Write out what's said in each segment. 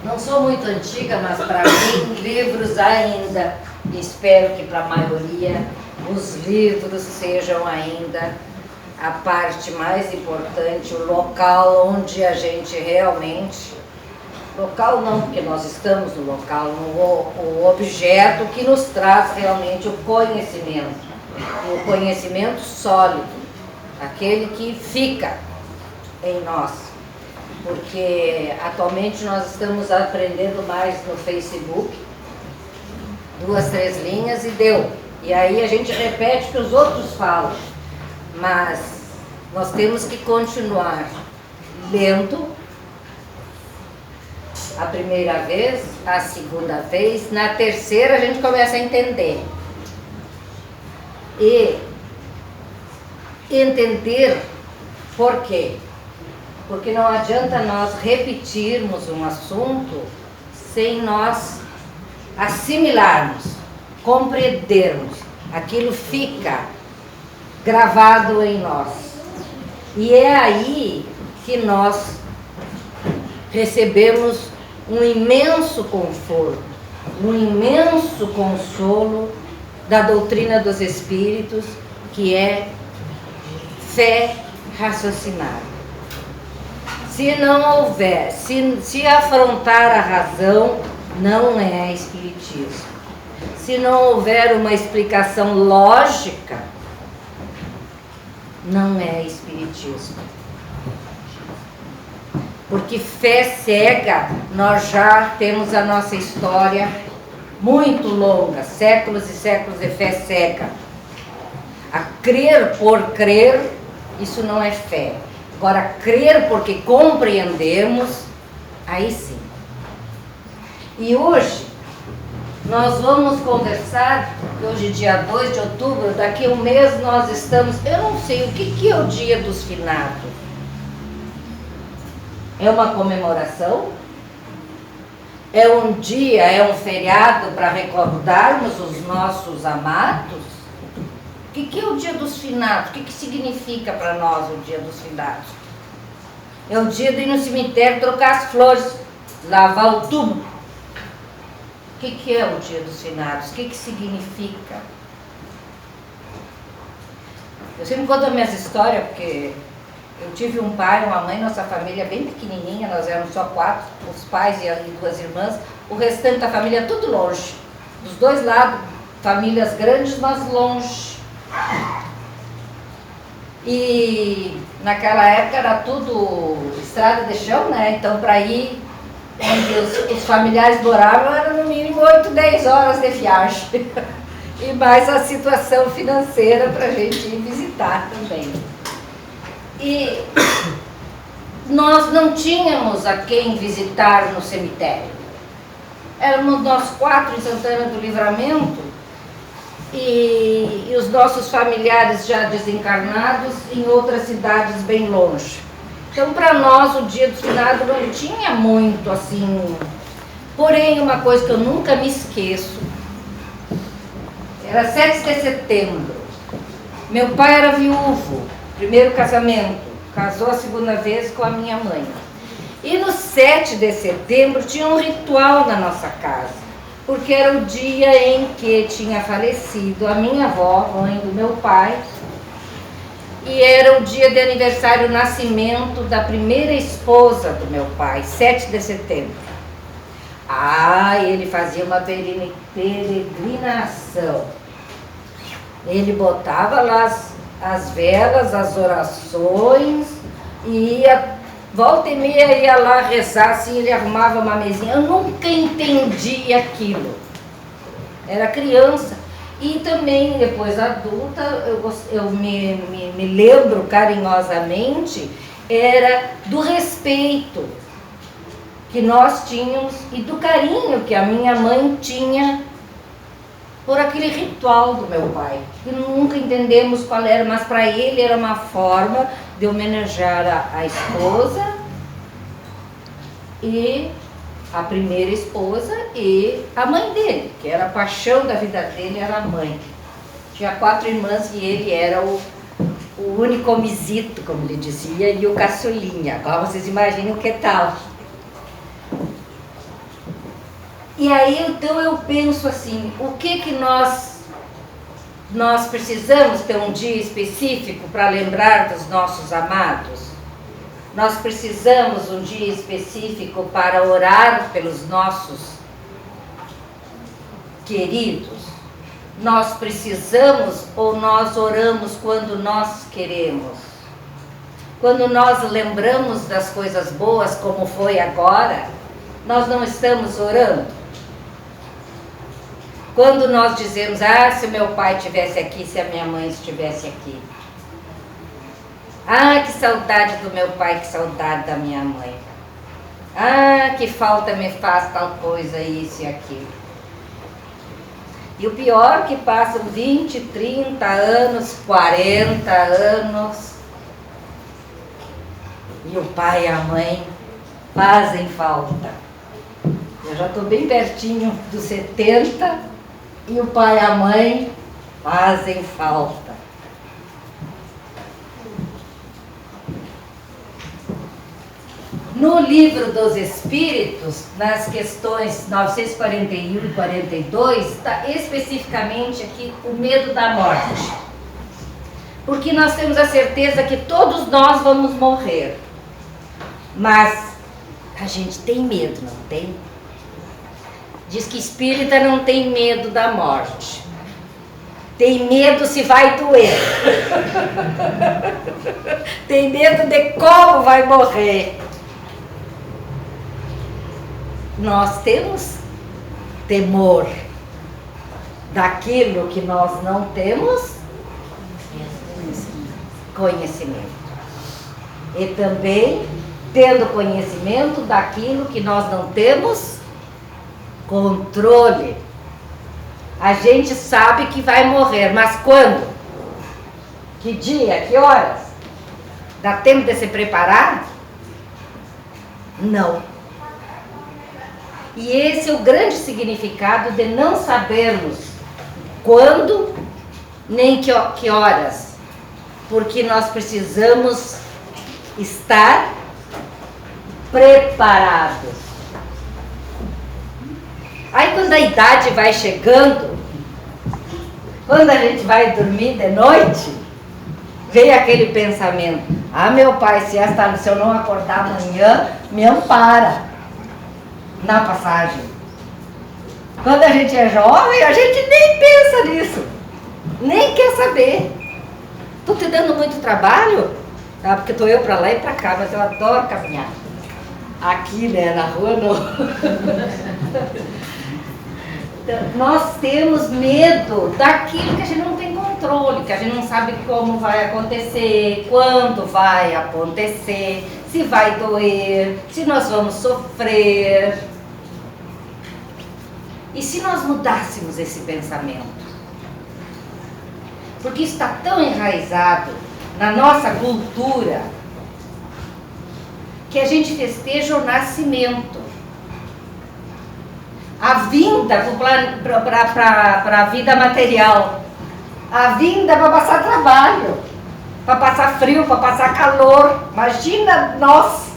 Não sou muito antiga, mas para mim, livros ainda, espero que para a maioria, os livros sejam ainda a parte mais importante, o local onde a gente realmente... Local não, porque nós estamos no local, o objeto que nos traz realmente o conhecimento sólido, aquele que fica em nós. Porque atualmente nós estamos aprendendo mais no Facebook, 2, 3 linhas e deu. E aí a gente repete o que os outros falam, mas nós temos que continuar lendo a primeira vez, a segunda vez, na terceira a gente começa a entender. E entender por quê? Porque não adianta nós repetirmos um assunto sem nós assimilarmos, compreendermos. Aquilo fica gravado em nós. E é aí que nós recebemos um imenso conforto, um imenso consolo da doutrina dos Espíritos, que é fé raciocinada. Se não houver, se afrontar a razão, não é Espiritismo. Se não houver uma explicação lógica, não é Espiritismo. Porque fé cega, nós já temos a nossa história muito longa, séculos e séculos de fé cega. A crer por crer, isso não é fé. Agora, crer porque compreendemos, aí sim. E hoje, nós vamos conversar, hoje dia 2 de outubro, daqui a um mês nós estamos, eu não sei, o que é o Dia dos Finados? É uma comemoração? É um dia, é um feriado para recordarmos os nossos amados? O que é o Dia dos Finados? O que significa para nós o Dia dos Finados? É o dia de ir no cemitério trocar as flores, lavar o tubo. O que é o Dia dos Finados? O que significa? Eu sempre conto as minhas histórias, porque eu tive um pai, uma mãe, nossa família bem pequenininha, nós éramos só 4, os pais e 2 irmãs, o restante da família tudo longe. Dos 2 lados, famílias grandes, mas longe. E naquela época era tudo estrada de chão, né? Então para ir onde os familiares moravam era no mínimo 8, 10 horas de viagem. E mais a situação financeira para a gente ir visitar também. E nós não tínhamos a quem visitar no cemitério. Éramos nós 4 em Santana do Livramento e os nossos familiares já desencarnados em outras cidades bem longe. Então, para nós, o Dia dos Finados não tinha muito assim. Porém, uma coisa que eu nunca me esqueço, era 7 de setembro. Meu pai era viúvo, primeiro casamento, casou a segunda vez com a minha mãe. E no 7 de setembro tinha um ritual na nossa casa, porque era o dia em que tinha falecido a minha avó, mãe do meu pai, e era o dia de aniversário, o nascimento da primeira esposa do meu pai, 7 de setembro. Ele fazia uma peregrinação. Ele botava lá as velas, as orações, e ia, volta e meia ia lá rezar, assim, ele arrumava uma mesinha. Eu nunca entendi aquilo. Era criança. E também, depois adulta, eu me lembro carinhosamente, era do respeito que nós tínhamos e do carinho que a minha mãe tinha por aquele ritual do meu pai, que nunca entendemos qual era, mas para ele era uma forma de homenagear a esposa e a primeira esposa e a mãe dele, que era a paixão da vida dele, era a mãe. Tinha 4 irmãs e ele era o único homizito, como ele dizia, e o caçulinha. Agora vocês imaginam o que tal. E aí então eu penso assim, o que nós precisamos ter um dia específico para lembrar dos nossos amados? Nós precisamos um dia específico para orar pelos nossos queridos? Nós precisamos ou nós oramos quando nós queremos? Quando nós lembramos das coisas boas, como foi agora, nós não estamos orando? Quando nós dizemos, se meu pai estivesse aqui, se a minha mãe estivesse aqui. Que saudade do meu pai, que saudade da minha mãe. Que falta me faz tal coisa, isso e aquilo. E o pior que passam 20, 30 anos, 40 anos, e o pai e a mãe fazem falta. Eu já estou bem pertinho dos 70 e o pai e a mãe fazem falta. No Livro dos Espíritos, nas questões 941 e 42, está especificamente aqui o medo da morte. Porque nós temos a certeza que todos nós vamos morrer. Mas a gente tem medo, não tem? Diz que espírita não tem medo da morte. Tem medo se vai doer. Tem medo de como vai morrer. Nós temos temor daquilo que nós não temos conhecimento. E também tendo conhecimento daquilo que nós não temos controle. A gente sabe que vai morrer, mas quando? Que dia? Que horas? Dá tempo de se preparar? Não. E esse é o grande significado de não sabermos quando nem que horas, porque nós precisamos estar preparados. Aí quando a idade vai chegando, quando a gente vai dormir de noite, vem aquele pensamento, meu pai, se eu não acordar amanhã, me ampara na passagem. Quando a gente é jovem, a gente nem pensa nisso, nem quer saber. Estou te dando muito trabalho? Porque estou eu para lá e para cá, mas eu adoro caminhar. Aqui, né, na rua, não. Então, nós temos medo daquilo que a gente não tem controle, que a gente não sabe como vai acontecer, quando vai acontecer, se vai doer, se nós vamos sofrer. E se nós mudássemos esse pensamento? Porque está tão enraizado na nossa cultura que a gente festeja o nascimento, a vinda para a vida material, a vinda para passar trabalho, para passar frio, para passar calor. Imagina nós,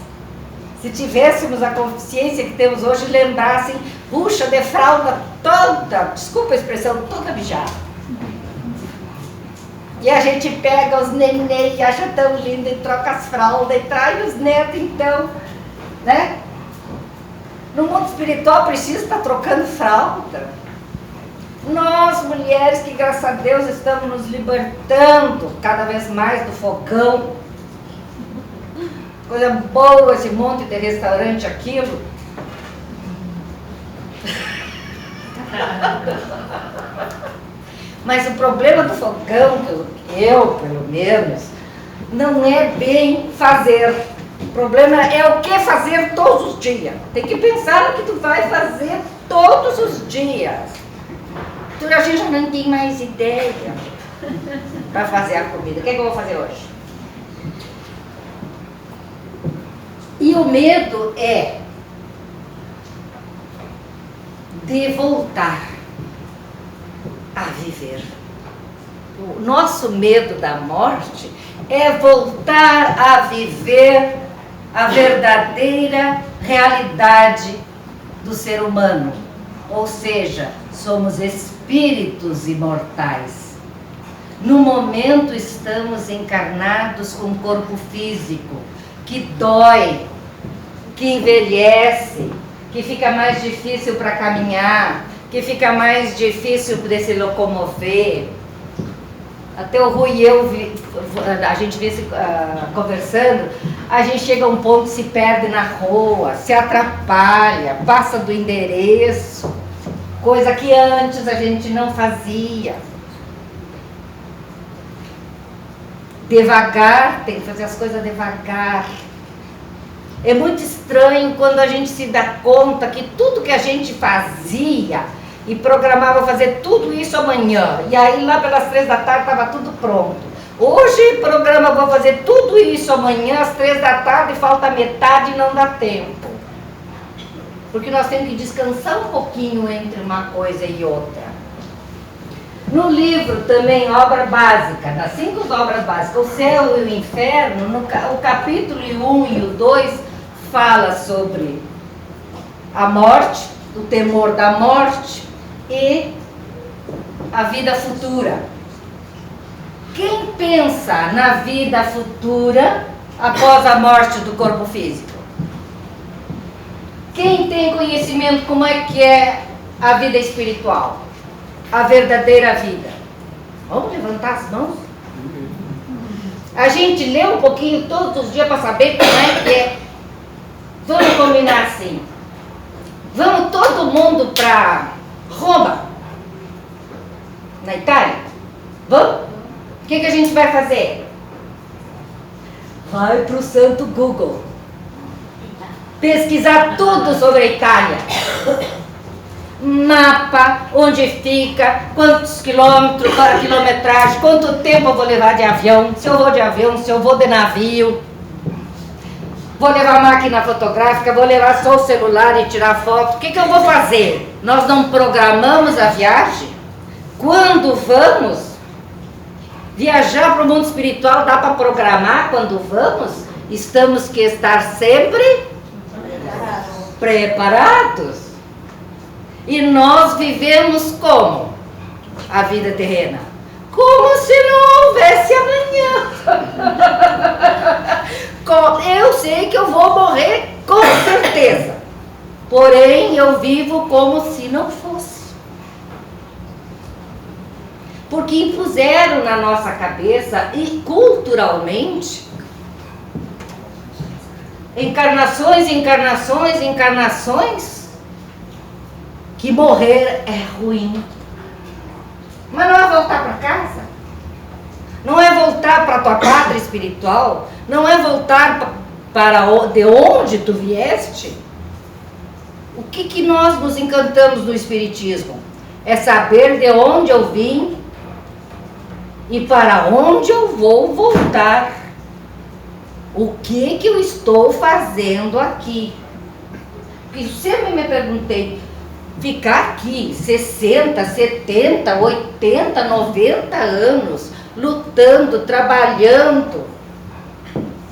se tivéssemos a consciência que temos hoje, lembrassem, puxa, de fralda toda, desculpa a expressão, toda mijada. E a gente pega os neném e acha tão lindo e troca as fraldas e traz os netos, então, né? No mundo espiritual precisa estar trocando fralda. Nós, mulheres, que graças a Deus estamos nos libertando cada vez mais do fogão. Coisa boa esse monte de restaurante, aquilo. Mas o problema do fogão, eu pelo menos, não é bem fazer. O problema é o que fazer todos os dias. Tem que pensar no que tu vai fazer todos os dias. Tu a gente já não tem mais ideia para fazer a comida. O que é que eu vou fazer hoje? E o medo é de voltar a viver. O nosso medo da morte é voltar a viver a verdadeira realidade do ser humano. Ou seja, somos espíritos imortais. No momento estamos encarnados com um corpo físico que dói, que envelhece, que fica mais difícil para caminhar, que fica mais difícil para se locomover. Até o Rui e eu, a gente vê conversando, a gente chega a um ponto, se perde na rua, se atrapalha, passa do endereço, coisa que antes a gente não fazia. Devagar, tem que fazer as coisas devagar. É muito estranho quando a gente se dá conta que tudo que a gente fazia e programava fazer tudo isso amanhã, e aí lá pelas 3 da tarde estava tudo pronto. Hoje programa, vou fazer tudo isso amanhã às 3 da tarde, falta metade e não dá tempo. Porque nós temos que descansar um pouquinho entre uma coisa e outra. No livro também, obra básica, nas 5 obras básicas, o céu e o inferno, o capítulo 1 e o 2 fala sobre a morte, o temor da morte e a vida futura. Quem pensa na vida futura após a morte do corpo físico? Quem tem conhecimento como é que é a vida espiritual? A verdadeira vida? Vamos levantar as mãos? A gente lê um pouquinho todos os dias para saber como é que é. Vamos combinar assim. Vamos todo mundo para Roma, na Itália? Vamos? O que a gente vai fazer? Vai para o santo Google. Pesquisar tudo sobre a Itália. Mapa, onde fica, quantos quilômetros, qual a quilometragem, quanto tempo eu vou levar de avião, se eu vou de avião, se eu vou de navio. Vou levar máquina fotográfica, vou levar só o celular e tirar foto. O que eu vou fazer? Nós não programamos a viagem? Quando vamos? Viajar para o mundo espiritual dá para programar quando vamos? Estamos que estar sempre preparados. E nós vivemos como? A vida terrena. Como se não houvesse amanhã. Eu sei que eu vou morrer com certeza. Porém, eu vivo como se não fosse. Porque impuseram na nossa cabeça e culturalmente encarnações, encarnações, encarnações, que morrer é ruim. Mas não é voltar para casa? Não é voltar para a tua pátria espiritual? Não é voltar para de onde tu vieste? O que nós nos encantamos no Espiritismo? É saber de onde eu vim e para onde eu vou voltar. O que eu estou fazendo aqui? Porque sempre me perguntei, ficar aqui 60, 70, 80, 90 anos, lutando, trabalhando,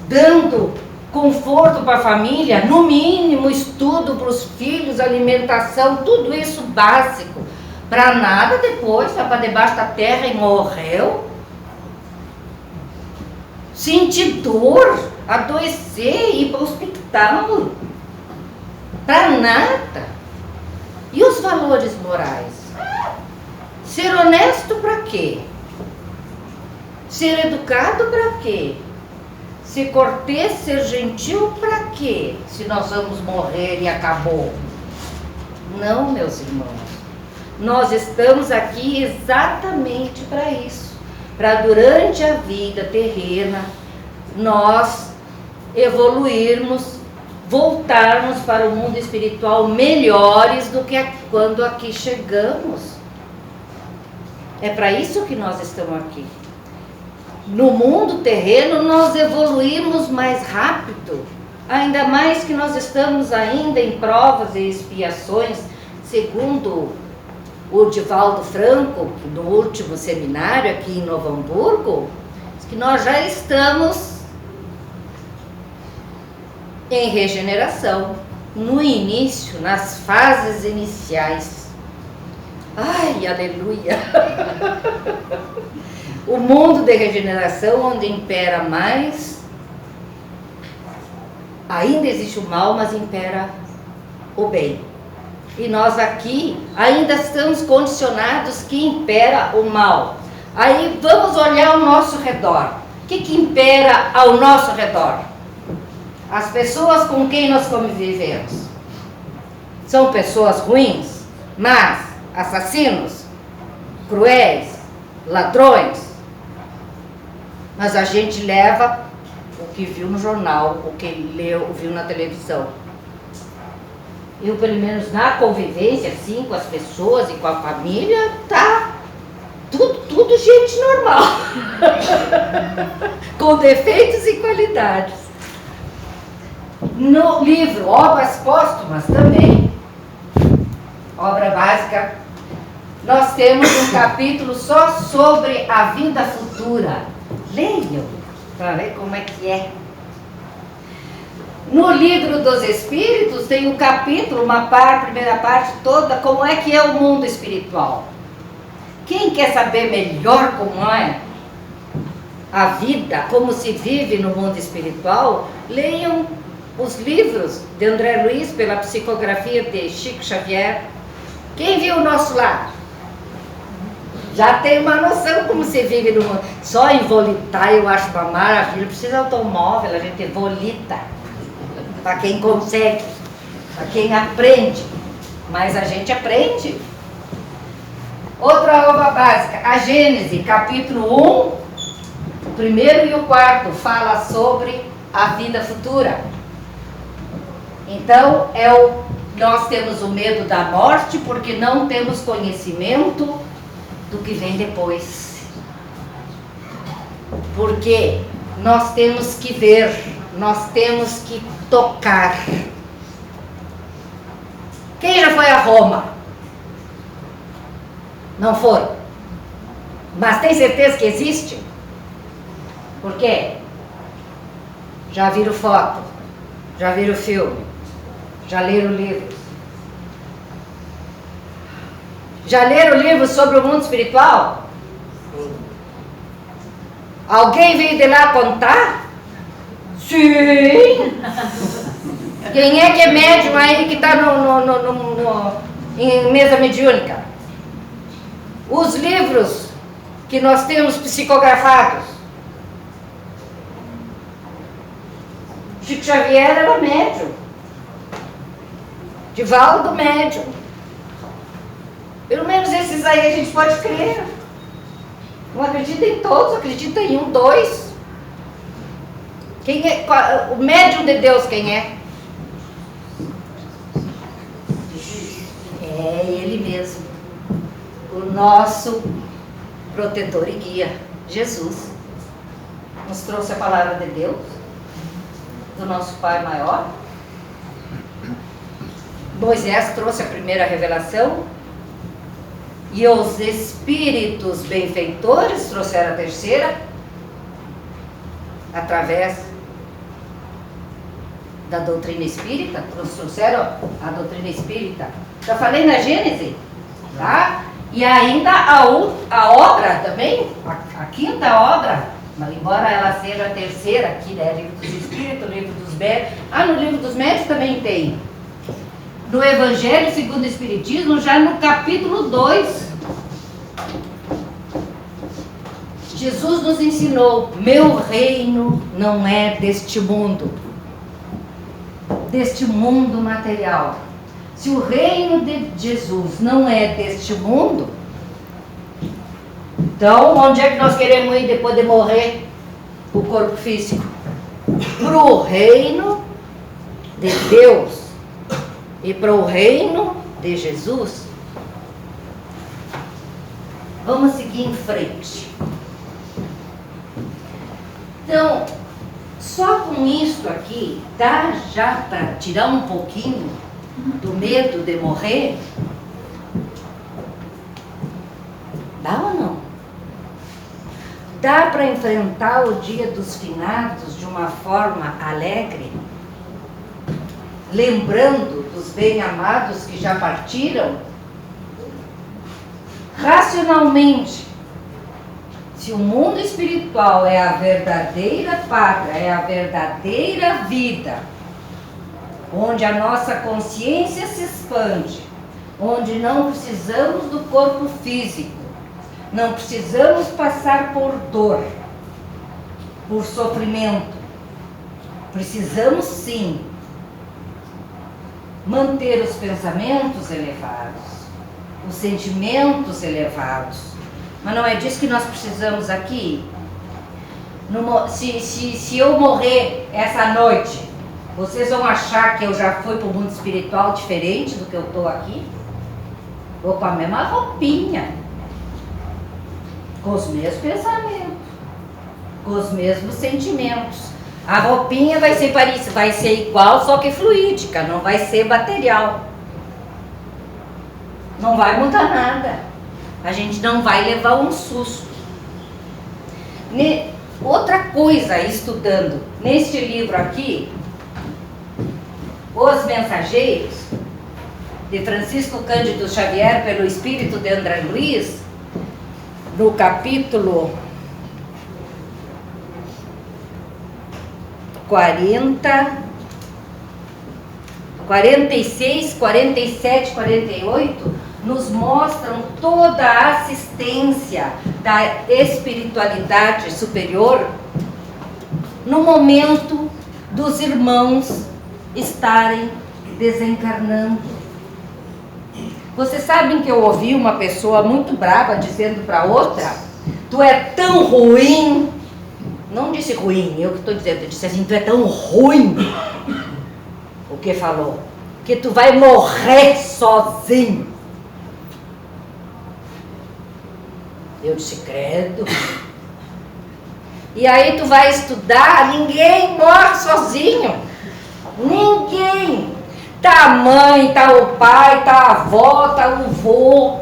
dando conforto para a família, no mínimo estudo para os filhos, alimentação, tudo isso básico, para nada depois, vai para debaixo da terra e morreu? Sentir dor, adoecer, ir para o hospital, para nada. E os valores morais? Ser honesto para quê? Ser educado para quê? Ser cortês, ser gentil para quê? Se nós vamos morrer e acabou. Não, meus irmãos. Nós estamos aqui exatamente para isso. Para durante a vida terrena, nós evoluirmos, voltarmos para o mundo espiritual melhores do que quando aqui chegamos. É para isso que nós estamos aqui. No mundo terreno nós evoluímos mais rápido, ainda mais que nós estamos ainda em provas e expiações, segundo o Divaldo Franco, no último seminário aqui em Novo Hamburgo, que nós já estamos em regeneração, no início, nas fases iniciais. Ai, aleluia! O mundo de regeneração, onde impera mais, ainda existe o mal, mas impera o bem. E nós aqui ainda estamos condicionados que impera o mal. Aí vamos olhar ao nosso redor. O que impera ao nosso redor? As pessoas com quem nós convivemos. São pessoas ruins, más, assassinos, cruéis, ladrões. Mas a gente leva o que viu no jornal, o que leu, viu na televisão. Eu, pelo menos na convivência, assim, com as pessoas e com a família, tá tudo gente normal. Com defeitos e qualidades. No livro Obras Póstumas também, obra básica, nós temos um capítulo só sobre a vida futura. Leiam, para ver como é que é. No livro dos Espíritos tem um capítulo, primeira parte toda, como é que é o mundo espiritual. Quem quer saber melhor como é a vida, como se vive no mundo espiritual, leiam os livros de André Luiz pela psicografia de Chico Xavier. Quem viu o nosso lar? Já tem uma noção como se vive no mundo. Só em volitar eu acho uma maravilha. Precisa de automóvel, a gente volita. Para quem consegue, para quem aprende. Mas a gente aprende. Outra obra básica, a Gênese, capítulo 1, o primeiro e o quarto, fala sobre a vida futura. Então, nós temos o medo da morte porque não temos conhecimento do que vem depois. Porque nós temos que ver, nós temos que tocar. Quem já foi a Roma? Não foram. Mas tem certeza que existe? Por quê? Já viram foto, já viram filme, já leram livros. Já leram livros sobre o mundo espiritual? Alguém veio de lá contar? Sim! Quem é que é médium aí que está em mesa mediúnica? Os livros que nós temos psicografados. Chico Xavier era médium. Divaldo médium. Pelo menos esses aí a gente pode crer. Não acredita em todos, acredita em um, dois. Quem é, o médium de Deus quem é? É ele mesmo. O nosso protetor e guia, Jesus. Nos trouxe a palavra de Deus, do nosso Pai maior. Moisés trouxe a primeira revelação. E os espíritos benfeitores trouxeram a terceira, através da doutrina espírita, trouxeram a doutrina espírita. Já falei na Gênese, tá? E ainda a obra também, a quinta obra, mas embora ela seja a terceira aqui, né? Livro dos Espíritos, Livro dos Médios. No Livro dos Médios também tem. No Evangelho segundo o Espiritismo, já no capítulo 2, Jesus nos ensinou: meu reino não é deste mundo material. Se o reino de Jesus não é deste mundo, então onde é que nós queremos ir depois de morrer o corpo físico? Para o reino de Deus e para o reino de Jesus. Vamos seguir em frente. Então, só com isso aqui, dá já para tirar um pouquinho do medo de morrer? Dá ou não? Dá para enfrentar o dia dos finados de uma forma alegre? Lembrando dos bem-amados que já partiram? racionalmente, se o mundo espiritual é a verdadeira pátria, é a verdadeira vida, onde a nossa consciência se expande, onde não precisamos do corpo físico, não precisamos passar por dor, por sofrimento, precisamos sim manter os pensamentos elevados, os sentimentos elevados. Mas não é disso que nós precisamos aqui. Se eu morrer essa noite, vocês vão achar que eu já fui para o mundo espiritual diferente do que eu estou aqui? Vou com a mesma roupinha, com os mesmos pensamentos, com os mesmos sentimentos. A roupinha vai ser parecida, vai ser igual, só que fluídica, não vai ser material. Não vai mudar nada. A gente não vai levar um susto. Outra coisa, estudando neste livro aqui, Os Mensageiros, de Francisco Cândido Xavier, pelo Espírito de André Luiz, no capítulo 46, 47, 48, nos mostram toda a assistência da espiritualidade superior no momento dos irmãos estarem desencarnando. Vocês sabem que eu ouvi uma pessoa muito brava dizendo para outra: tu é tão ruim. Não disse ruim, eu que estou dizendo, eu disse assim: tu é tão ruim. O que falou? Que tu vai morrer sozinho. Eu disse: credo. E aí tu vai estudar, ninguém morre sozinho. Ninguém. Tá a mãe, tá o pai, tá a avó, tá o vô.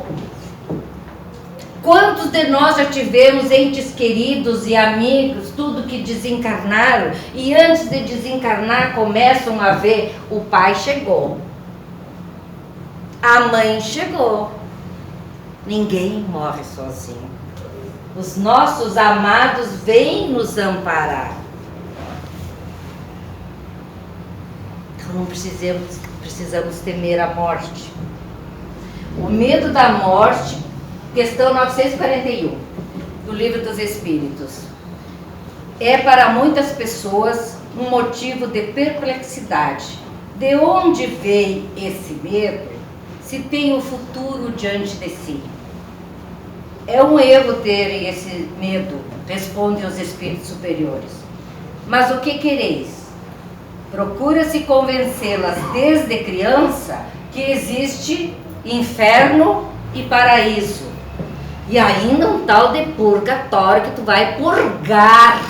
Quantos de nós já tivemos entes queridos e amigos, tudo que desencarnaram, e antes de desencarnar começam a ver: o pai chegou, a mãe chegou. Ninguém morre sozinho. Os nossos amados vêm nos amparar. Então não precisamos temer a morte. O medo da morte, questão 941, do Livro dos Espíritos, é para muitas pessoas um motivo de perplexidade. De onde vem esse medo, se tem o futuro diante de si? É um erro terem esse medo, respondem os espíritos superiores. Mas o que quereis? Procura-se convencê-las desde criança que existe inferno e paraíso. E ainda um tal de purgatório, que tu vai purgar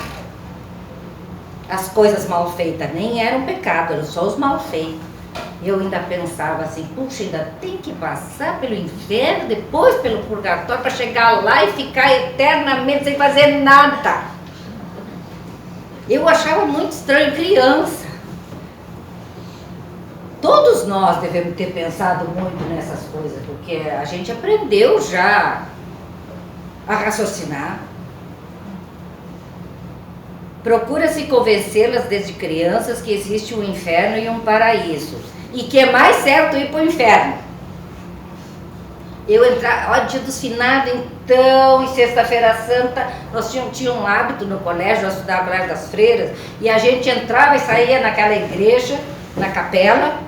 as coisas mal feitas. Nem eram pecado, eram só os mal feitos. Eu ainda pensava assim: puxa, ainda tem que passar pelo inferno, depois pelo purgatório, para chegar lá e ficar eternamente sem fazer nada. Eu achava muito estranho, criança. Todos nós devemos ter pensado muito nessas coisas, porque a gente aprendeu já a raciocinar. Procura-se convencê-las desde crianças que existe um inferno e um paraíso, e que é mais certo ir para o inferno. Eu entrava, ó, dia dos finados, então, em sexta-feira santa, nós tínhamos um hábito no colégio, eu estudava no colégio das freiras, e a gente entrava e saía naquela igreja, na capela,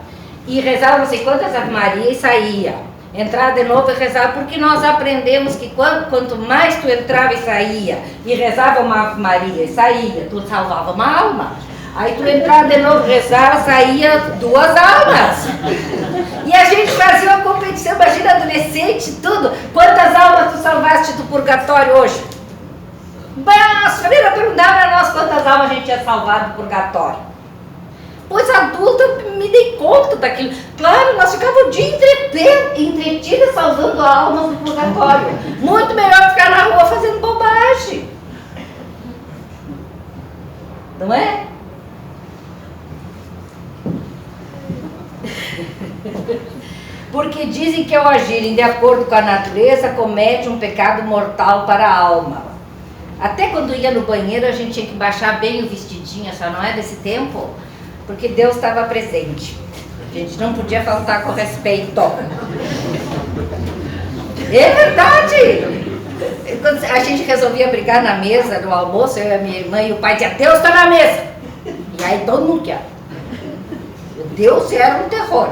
e rezava não sei quantas Ave Maria e saía. Entrava de novo e rezava, porque nós aprendemos que quanto mais tu entrava e saía, e rezava uma Ave Maria e saía, tu salvava uma alma. Aí tu entrava de novo, rezava, saía 2 almas. E a gente fazia uma competição, imagina adolescente, tudo. Quantas almas tu salvaste do purgatório hoje? As freiras perguntavam a nós quantas almas a gente tinha salvado do purgatório. Pois adulta, me dei conta daquilo. Claro, nós ficávamos o dia entretidos salvando almas do purgatório. Muito melhor ficar na rua fazendo bobagem. Não é? Porque dizem que ao agirem de acordo com a natureza, comete um pecado mortal para a alma. Até quando ia no banheiro, a gente tinha que baixar bem o vestidinho, só não é desse tempo? Porque Deus estava presente. A gente não podia faltar com respeito. É verdade! Quando a gente resolvia brigar na mesa, no almoço, eu e a minha irmã e o pai dizia, Deus está na mesa! E aí todo mundo quer. Deus era um terror.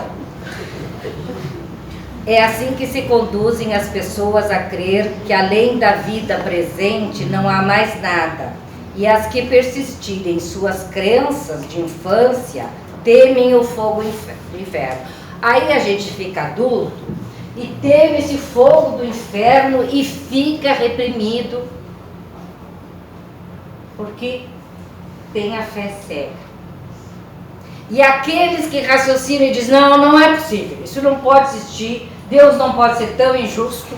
É assim que se conduzem as pessoas a crer que além da vida presente não há mais nada. E as que persistirem em suas crenças de infância temem o fogo do inferno. Aí a gente fica adulto e teme esse fogo do inferno e fica reprimido porque tem a fé cega. E aqueles que raciocinam e dizem, não, não é possível, isso não pode existir, Deus não pode ser tão injusto.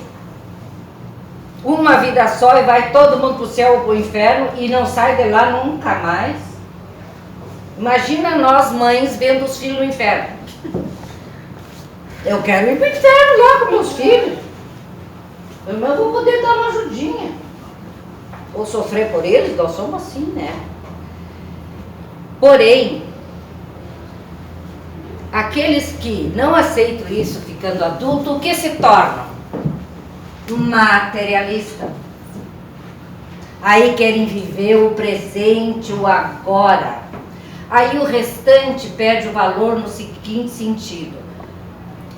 Uma vida só e vai todo mundo para o céu ou para o inferno e não sai de lá nunca mais. Imagina nós mães vendo os filhos no inferno. Eu quero ir para o inferno lá com meus filhos. Eu não vou poder dar uma ajudinha. Ou sofrer por eles, nós somos assim, né? Porém, aqueles que não aceitam isso ficando adulto, o que se tornam? Materialista. Aí querem viver o presente, o agora. Aí o restante perde o valor no seguinte sentido: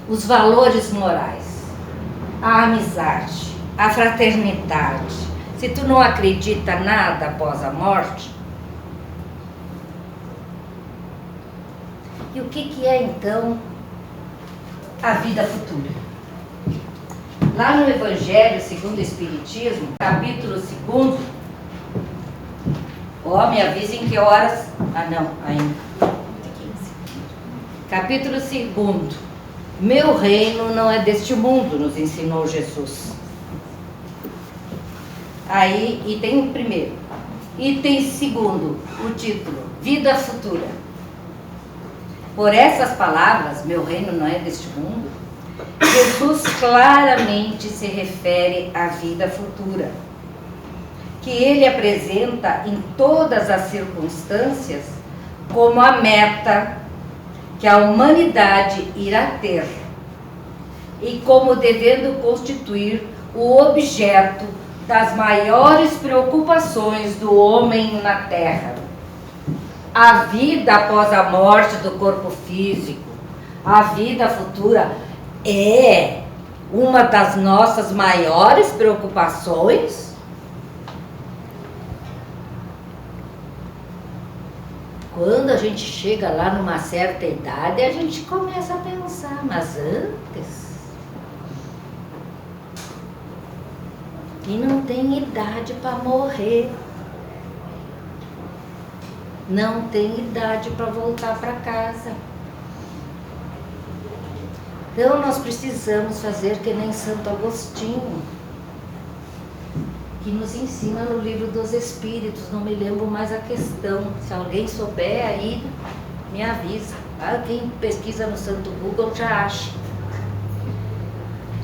os valores morais, a amizade, a fraternidade. Se tu não acredita nada após a morte, e o que é então a vida futura? Lá no Evangelho segundo o Espiritismo, capítulo 2, me avisem que horas... Ah, não, ainda. Capítulo 2, meu reino não é deste mundo, nos ensinou Jesus. Aí, item primeiro. Item segundo, o título, vida futura. Por essas palavras, meu reino não é deste mundo, Jesus claramente se refere à vida futura, que ele apresenta em todas as circunstâncias como a meta que a humanidade irá ter e como devendo constituir o objeto das maiores preocupações do homem na Terra. A vida após a morte do corpo físico, a vida futura é uma das nossas maiores preocupações. Quando a gente chega lá numa certa idade, a gente começa a pensar, mas antes... E não tem idade para morrer. Não tem idade para voltar para casa. Então nós precisamos fazer que nem Santo Agostinho, que nos ensina no Livro dos Espíritos, não me lembro mais a questão. Se alguém souber aí, me avisa. Quem pesquisa no Santo Google já acha.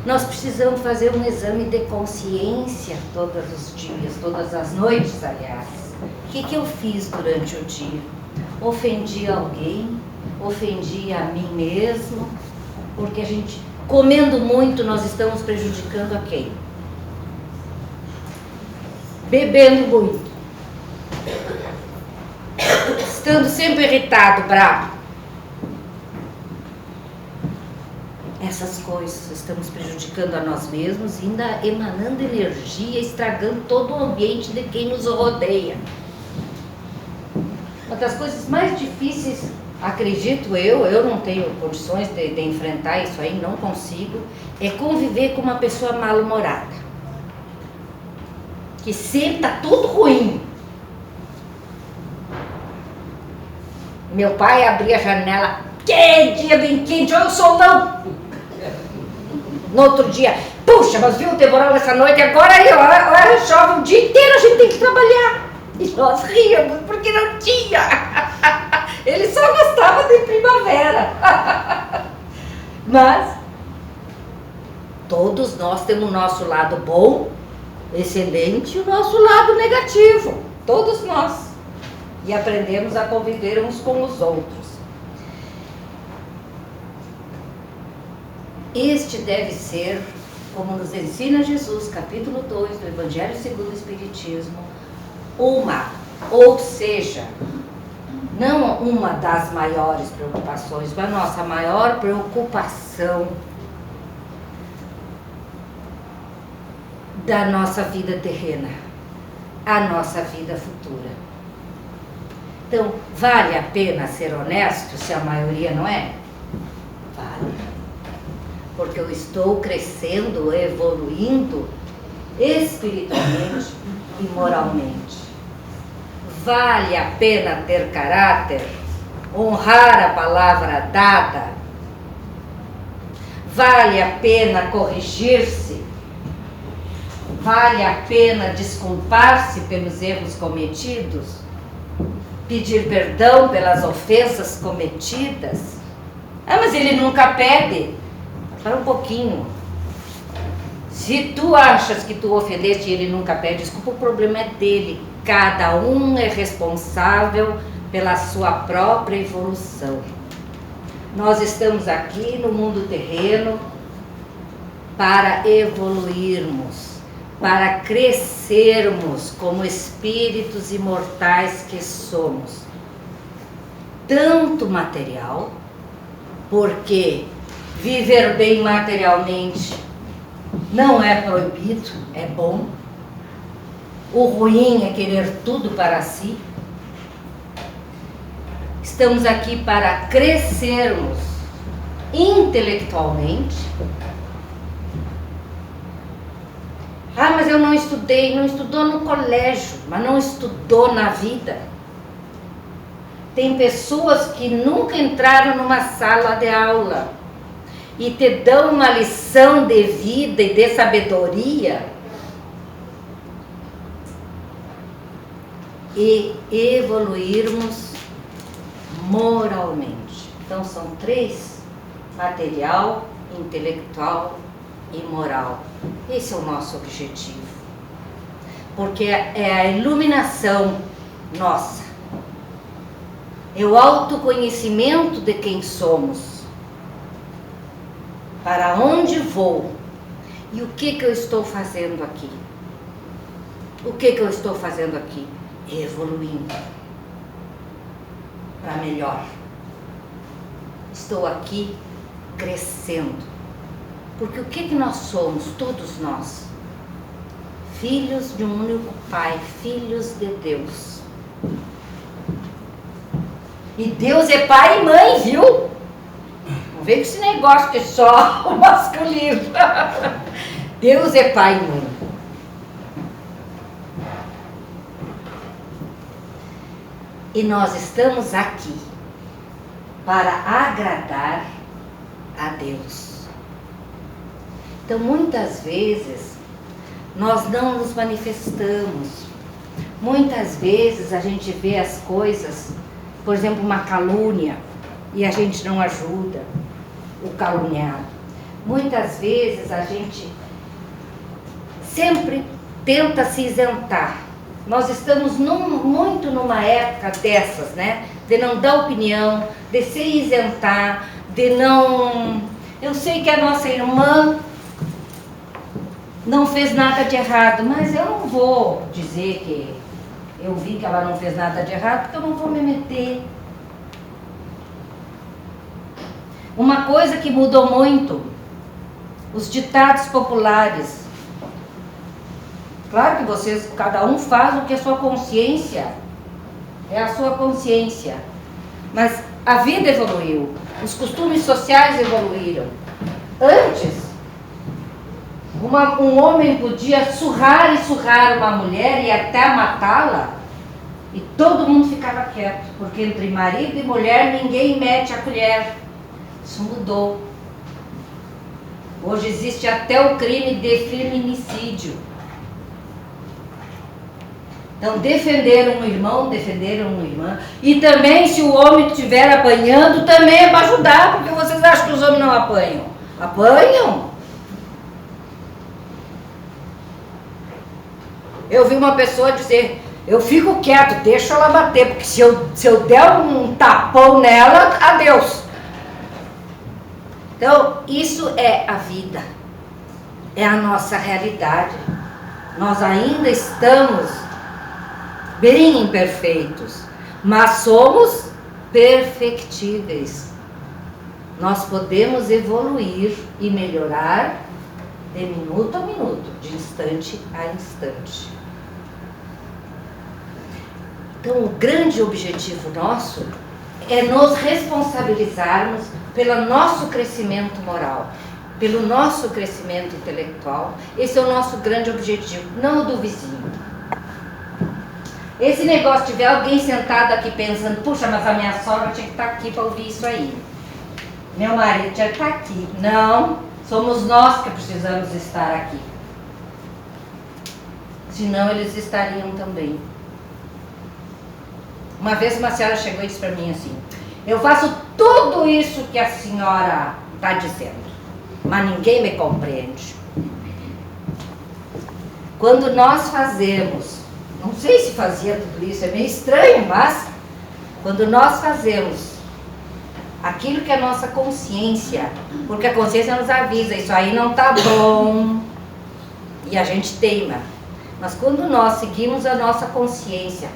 Nós precisamos fazer um exame de consciência todos os dias, todas as noites, aliás. O que eu fiz durante o dia? Ofendi alguém? Ofendi a mim mesmo? Porque a gente, comendo muito, nós estamos prejudicando a quem? Bebendo muito. Estando sempre irritado, bravo. Essas coisas, estamos prejudicando a nós mesmos, ainda emanando energia, estragando todo o ambiente de quem nos rodeia. Uma das coisas mais difíceis, acredito eu não tenho condições de enfrentar isso aí, não consigo, é conviver com uma pessoa mal-humorada, que sempre está tudo ruim. Meu pai abria a janela, que dia bem quente, olha o solão. No outro dia, puxa, mas viu o temporal essa noite, agora aí, olha, chove o dia inteiro, a gente tem que trabalhar. E nós ríamos, porque não tinha. Ele só gostava de primavera. Mas Todos nós temos o nosso lado bom, excelente, e o nosso lado negativo. Todos nós. E aprendemos a conviver uns com os outros. Este deve ser, como nos ensina Jesus, capítulo 2 do Evangelho segundo o Espiritismo, ou seja, não uma das maiores preocupações, mas a nossa maior preocupação da nossa vida terrena, a nossa vida futura. Então, vale a pena ser honesto se a maioria não é? Vale. Porque eu estou crescendo, evoluindo espiritualmente e moralmente. Vale a pena ter caráter, honrar a palavra dada. Vale a pena corrigir-se. Vale a pena desculpar-se pelos erros cometidos, pedir perdão pelas ofensas cometidas. Ah, mas ele nunca pede. Para um pouquinho. Se tu achas que tu ofendeste e ele nunca pede desculpa, o problema é dele. Cada um é responsável pela sua própria evolução. Nós estamos aqui no mundo terreno para evoluirmos, para crescermos como espíritos imortais que somos. Tanto material, porque viver bem materialmente não é proibido, é bom. O ruim é querer tudo para si. Estamos aqui para crescermos intelectualmente. Ah, mas eu não estudei, não estudou no colégio, mas não estudou na vida. Tem pessoas que nunca entraram numa sala de aula e te dão uma lição de vida e de sabedoria e evoluirmos moralmente. Então são três: material, intelectual e moral. Esse é o nosso objetivo, porque é a iluminação nossa, é o autoconhecimento de quem somos, para onde vou e o que eu estou fazendo aqui. O que eu estou fazendo aqui? Evoluindo para melhor. Estou aqui crescendo. Porque o que nós somos, todos nós? Filhos de um único Pai, filhos de Deus. E Deus é pai e mãe, viu? Não vem com esse negócio que é só o masculino. Deus é pai e mãe. E nós estamos aqui para agradar a Deus. Então, muitas vezes, nós não nos manifestamos. Muitas vezes a gente vê as coisas, por exemplo, uma calúnia, e a gente não ajuda o caluniado. Muitas vezes a gente sempre tenta se isentar. Nós estamos muito numa época dessas, né? De não dar opinião, de se isentar, de não... Eu sei que a nossa irmã não fez nada de errado, mas eu não vou dizer que eu vi que ela não fez nada de errado, porque eu não vou me meter. Uma coisa que mudou muito, os ditados populares. Claro que vocês, cada um faz o que a sua consciência, é a sua consciência. Mas a vida evoluiu, os costumes sociais evoluíram. Antes, um homem podia surrar e surrar uma mulher e até matá-la, e todo mundo ficava quieto, porque entre marido e mulher ninguém mete a colher. Isso mudou. Hoje existe até o crime de feminicídio. Então, defender um irmão, defender uma irmã. E também, se o homem estiver apanhando, também é para ajudar, porque vocês acham que os homens não apanham? Apanham. Eu vi uma pessoa dizer, eu fico quieto, deixa ela bater, porque se eu der um tapão nela, adeus. Então, isso é a vida, é a nossa realidade. Nós ainda estamos bem imperfeitos, mas somos perfectíveis. Nós podemos evoluir e melhorar de minuto a minuto, de instante a instante. Então, o grande objetivo nosso é nos responsabilizarmos pelo nosso crescimento moral, pelo nosso crescimento intelectual. Esse é o nosso grande objetivo, não o do vizinho. Esse negócio de ver alguém sentado aqui pensando, puxa, mas a minha sogra tinha que estar aqui para ouvir isso aí. Meu marido tinha que estar aqui. Não, somos nós que precisamos estar aqui. Senão eles estariam também. Uma vez uma senhora chegou e disse para mim assim, eu faço tudo isso que a senhora está dizendo, mas ninguém me compreende. Quando nós fazemos, não sei se fazia tudo isso, é meio estranho, mas quando nós fazemos aquilo que é a nossa consciência, porque a consciência nos avisa, isso aí não está bom, e a gente teima. Mas quando nós seguimos a nossa consciência,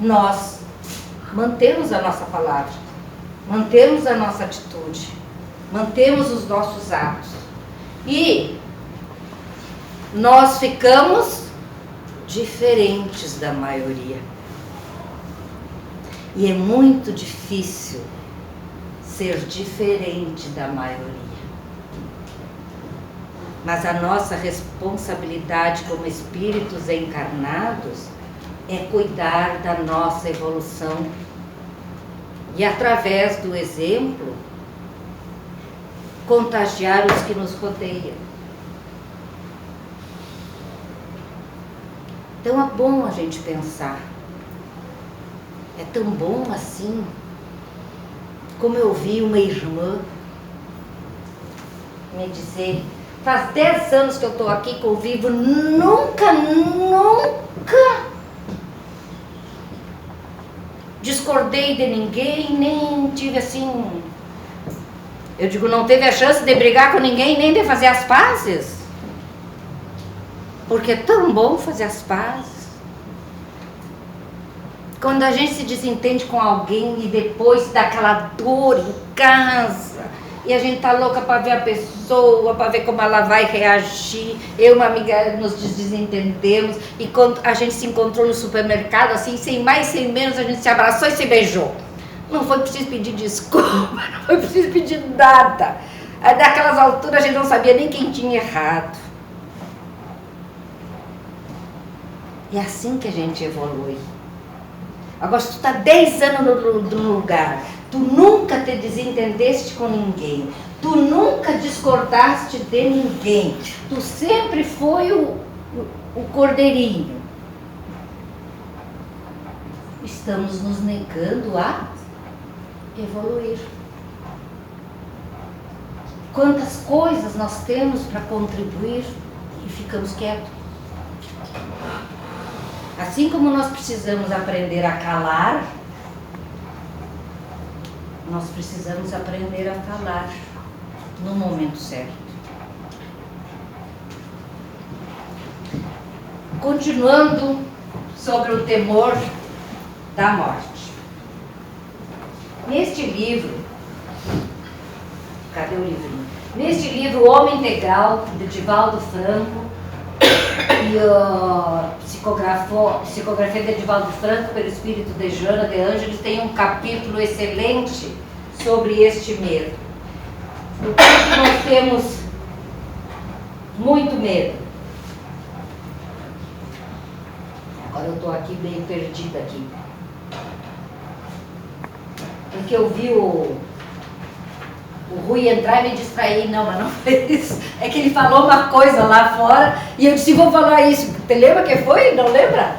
nós mantemos a nossa palavra, mantemos a nossa atitude, mantemos os nossos atos. E nós ficamos diferentes da maioria. E é muito difícil ser diferente da maioria. Mas a nossa responsabilidade como espíritos encarnados é cuidar da nossa evolução e, através do exemplo, contagiar os que nos rodeiam. Então é bom a gente pensar, é tão bom assim, como eu vi uma irmã me dizer, faz 10 anos que eu estou aqui, convivo, nunca discordei de ninguém, nem tive assim, eu digo, não teve a chance de brigar com ninguém, nem de fazer as pazes, porque é tão bom fazer as pazes. Quando a gente se desentende com alguém e depois dá aquela dor em casa, e a gente tá louca para ver a pessoa, para ver como ela vai reagir. Eu e uma amiga nos desentendemos, e quando a gente se encontrou no supermercado, assim, sem mais, sem menos, a gente se abraçou e se beijou. Não foi preciso pedir desculpa, não foi preciso pedir nada. Daquelas alturas a gente não sabia nem quem tinha errado. E é assim que a gente evolui. Agora, se tu está 10 anos no lugar, tu nunca te desentendeste com ninguém, tu nunca discordaste de ninguém, tu sempre foi o cordeirinho. Estamos nos negando a evoluir. Quantas coisas nós temos para contribuir e ficamos quietos. Assim como nós precisamos aprender a calar, nós precisamos aprender a falar no momento certo. Continuando sobre o temor da morte. Neste livro, cadê o livrinho? Neste livro, O Homem Integral, de Divaldo Franco, e a psicografia de Divaldo Franco pelo espírito de Joana de Ângeles, tem um capítulo excelente sobre este medo. O que nós temos muito medo? Agora eu estou aqui meio perdida aqui. Porque eu vi o Rui entrar e me distrair. Não, mas não foi isso. É que ele falou uma coisa lá fora e eu disse, vou falar isso. Você lembra que foi? Não lembra?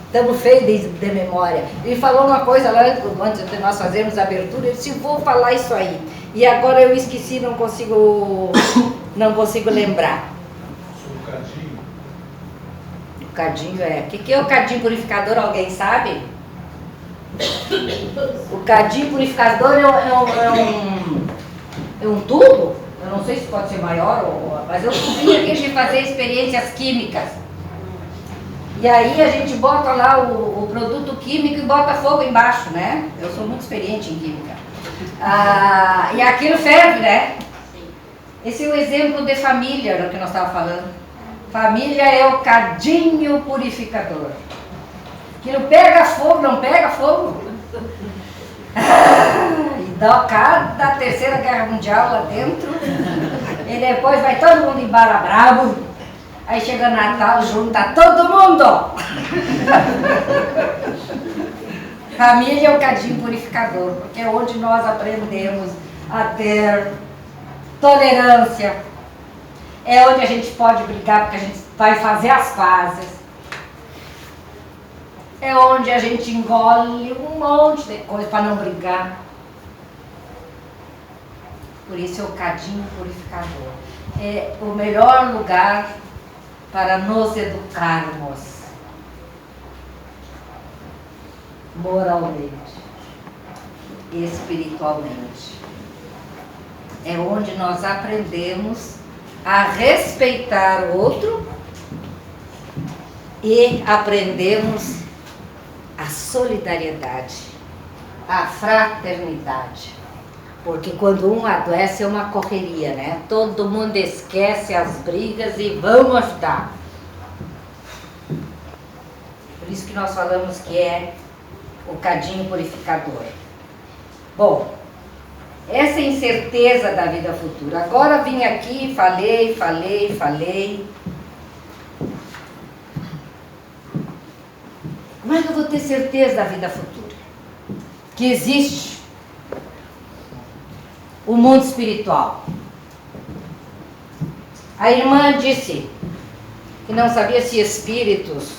Estamos feios de memória. Ele falou uma coisa lá antes de nós fazermos a abertura. Eu disse, vou falar isso aí. E agora eu esqueci, não consigo lembrar. cadinho é... O que é o cadinho purificador? Alguém sabe? O cadinho purificador é um tubo. Eu não sei se pode ser maior, mas eu subi aqui de fazer experiências químicas. E aí a gente bota lá o produto químico e bota fogo embaixo, né? Eu sou muito experiente em química. E aquilo ferve, né? Esse é o exemplo de família, do que nós estávamos falando. Família é o cadinho purificador. Que não pega fogo, não pega fogo. E dá cada terceira guerra mundial lá dentro. E depois vai todo mundo embora bravo. Aí chega Natal, junta todo mundo. Família é o cadinho purificador, porque é onde nós aprendemos a ter tolerância. É onde a gente pode brigar, porque a gente vai fazer as pazes. É onde a gente engole um monte de coisa para não brigar. Por isso é o cadinho purificador. É o melhor lugar para nos educarmos moralmente, espiritualmente. É onde nós aprendemos a respeitar o outro e aprendemos a solidariedade, a fraternidade. Porque quando um adoece é uma correria, né? Todo mundo esquece as brigas e vamos ajudar. Por isso que nós falamos que é o cadinho purificador. Bom, essa incerteza da vida futura. Agora vim aqui, falei. Como é que eu vou ter certeza da vida futura? Que existe o mundo espiritual. A irmã disse que não sabia se espíritos...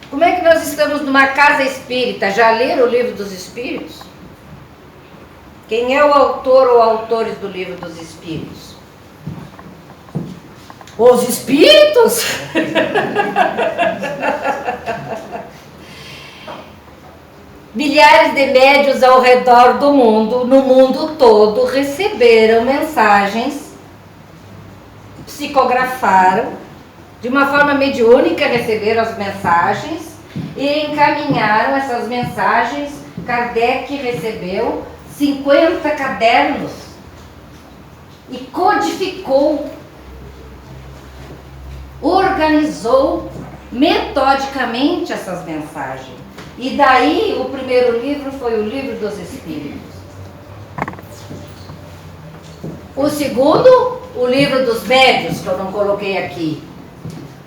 Como é que nós estamos numa casa espírita? Já leram o livro dos espíritos? Quem é o autor ou autores do livro dos espíritos? Os espíritos? Milhares de médiuns ao redor do mundo, no mundo todo, receberam mensagens, psicografaram, de uma forma mediúnica receberam as mensagens e encaminharam essas mensagens. Kardec recebeu 50 cadernos e codificou, organizou metodicamente essas mensagens. E daí o primeiro livro foi o Livro dos Espíritos. O segundo, o Livro dos Médiuns, que eu não coloquei aqui.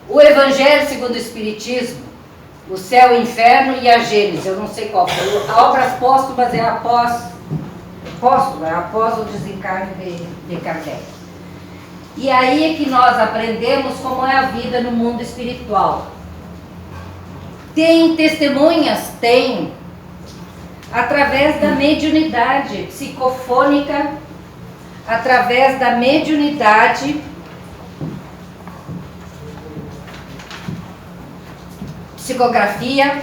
O Evangelho segundo o Espiritismo, o Céu, o Inferno e a Gênesis, eu não sei qual foi. A Obras Póstumas é após o desencarne de Kardec. E aí é que nós aprendemos como é a vida no mundo espiritual. Tem testemunhas? Tem. Através da mediunidade psicofônica, através da mediunidade psicografia,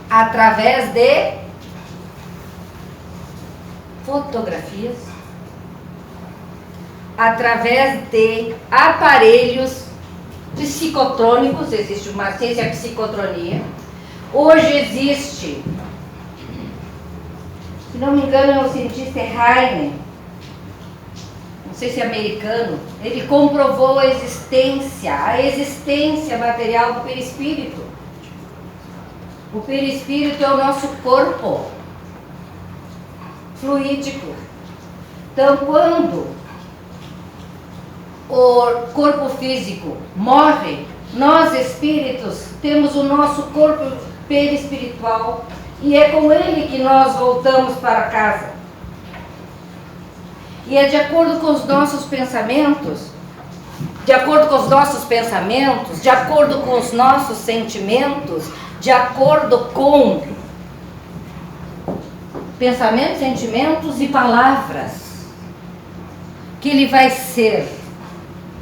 através de fotografias, através de aparelhos psicotrônicos. Existe uma ciência psicotronia. Hoje existe, se não me engano, é o cientista Heine, não sei se é americano, ele comprovou a existência material do perispírito. O perispírito é o nosso corpo fluídico. Então, quando o corpo físico morre, nós espíritos temos o nosso corpo perispiritual e é com ele que nós voltamos para casa. E é de acordo com os nossos pensamentos, de acordo com os nossos sentimentos, de acordo com pensamentos, sentimentos e palavras, que ele vai ser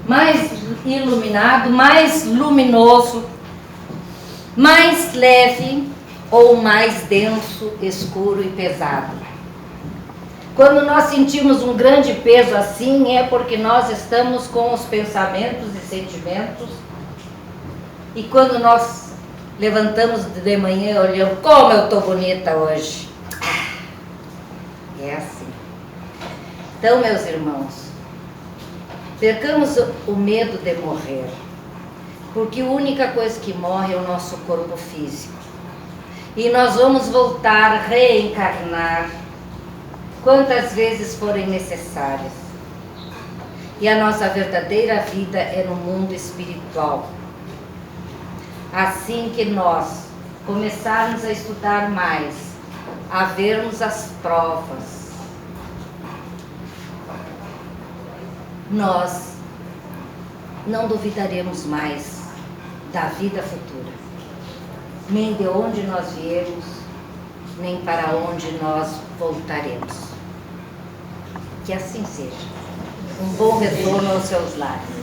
mais iluminado, mais luminoso, mais leve ou mais denso, escuro e pesado. Quando nós sentimos um grande peso assim, é porque nós estamos com os pensamentos e sentimentos, e quando nós levantamos de manhã olhando, como eu estou bonita hoje. É assim. Então, meus irmãos, percamos o medo de morrer, porque a única coisa que morre é o nosso corpo físico. E nós vamos voltar a reencarnar quantas vezes forem necessárias. E a nossa verdadeira vida é no mundo espiritual. Assim que nós começarmos a estudar mais, a vermos as provas, nós não duvidaremos mais da vida futura, nem de onde nós viemos, nem para onde nós voltaremos. Que assim seja. Um bom retorno aos seus lares.